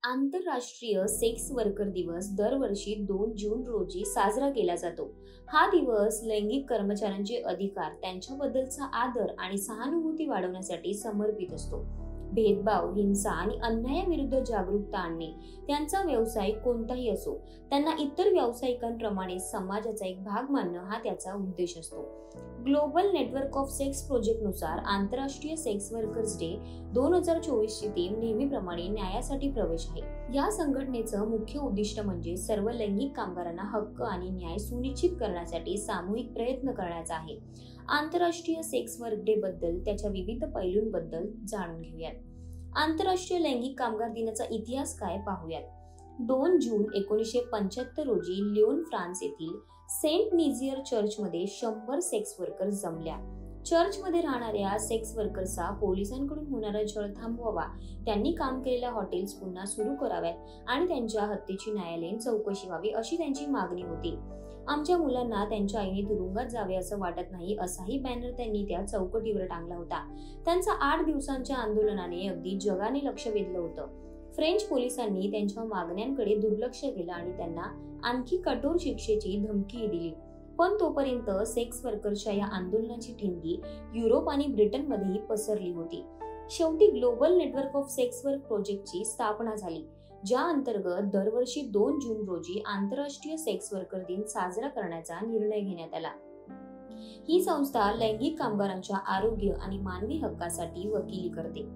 आंतरराष्ट्रीय sex worker दिवस दरवर्षी 2 जून रोजी साजरा केला जातो. हा दिवस लैंगिक कर्मचाऱ्यांचे अधिकार, त्यांच्याबद्दलचा आदर आणि सहानुभूती वाढवण्यासाठी समर्पित असतो. भेदभाव, हिंसा आणि अन्यायाविरुद्ध जागरूकता आणणे, त्यांचा व्यवसाय कोणताही असो, त्यांना इतर व्यावसायिकांप्रमाणे समाजाचा एक भाग मानणं हा त्याचा उद्देश असतो. ग्लोबल नेटवर्क ऑफ सेक्स प्रोजेक्टनुसार आंतरराष्ट्रीय सेक्स वर्कर्स डे 2024 ची थीम नेहमीप्रमाणे न्यायासाठी प्रवेश आहे. या संघटनेचं मुख्य उद्दिष्ट म्हणजे सर्व लैंगिक कामगारांना हक्क आणि न्याय सुनिश्चित करण्यासाठी सामूहिक प्रयत्न करण्याचा आहे. आंतरराष्ट्रीय सेक्स वर्क डे बद्दल, त्याच्या विविध पैलूंबद्दल जाणून घेऊयात. आंतरराष्ट्रीय लैंगिक कामगार दिनाचा इतिहास काय पाहूयात. 2 जून 1975 रोजी लिओन, फ्रान्स येथील सेंट निझियर चर्चमध्ये 100 सेक्स वर्कर्स जमल्या. चर्चमध्ये राहणाऱ्या सेक्स वर्कर्सचा पोलिसांकडून होणारा छळ थांबवावा, त्यांनी काम केलेल्या हॉटेल्स पुन्हा सुरू कराव्यात आणि त्यांच्या हत्येची न्यायालयीन चौकशी व्हावी अशी त्यांची मागणी होती. आमच्या मुलांना त्यांच्या आईने तुरुंगात जावे असं वाटत नाही, असाही बॅनर त्यांनी त्या चौकटीवर टांगला होता. त्यांच्या 8 दिवसांच्या आंदोलनाने अगदी जगाने लक्ष वेधलं होतं. फ्रेंच पोलिसांनी त्यांच्या मागण्यांकडे दुर्लक्ष केलं आणि त्यांना आणखी कठोर शिक्षेची धमकीही दिली. पण तोपर्यंत सेक्स वर्कर्सच्या या आंदोलनाची ठिणगी युरोप आणि ब्रिटनमध्येही पसरली होती. शेवटी global network of sex work प्रोजेक्टची स्थापना झाली, ज्या अंतर्गत दरवर्षी 2 जून रोजी आंतरराष्ट्रीय सेक्स वर्कर दिन साजरा करण्याचा निर्णय घेण्यात आला. ही संस्था लैंगिक कामगारांच्या आरोग्य आणि मानवी हक्कासाठी वकिली करते.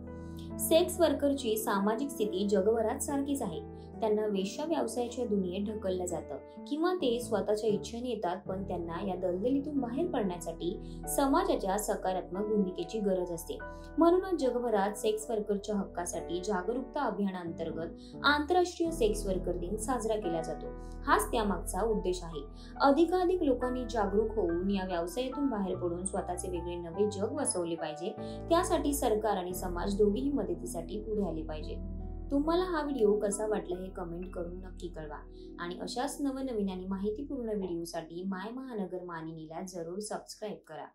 सेक्स वर्करची सामाजिक स्थिती जगभरात सारखीच आहे. त्यांना वेश्या व्यवसायाच्या दुनियेत ढकललं जातं किंवा ते स्वतःच्या इच्छेने येतात, पण त्यांना या दलदलीतून बाहेर पडण्यासाठी समाजाच्या सकारात्मक भूमिकेची गरज असते. म्हणूनच जगभरात सेक्स वर्करच्या हक्कासाठी जागरूकता अभियानांतर्गत आंतरराष्ट्रीय सेक्स वर्कर दिन साजरा केला जातो. हाच त्यामागचा उद्देश आहे. अधिकाधिक लोकांनी जागरूक होऊन या व्यवसायातून बाहेर पडून स्वतःचे वेगळे नवे जग वसवले पाहिजे. त्यासाठी सरकार आणि समाज दोघेही मदतीसाठी पुढे आले पाहिजे. तुम्हाला हा व्हिडिओ कसा वाटला हे कमेंट करून नक्की कळवा आणि अशाच नवनवीन आणि माहितीपूर्ण व्हिडिओसाठी माय महानगर मानिनीला जरूर सबस्क्राईब करा.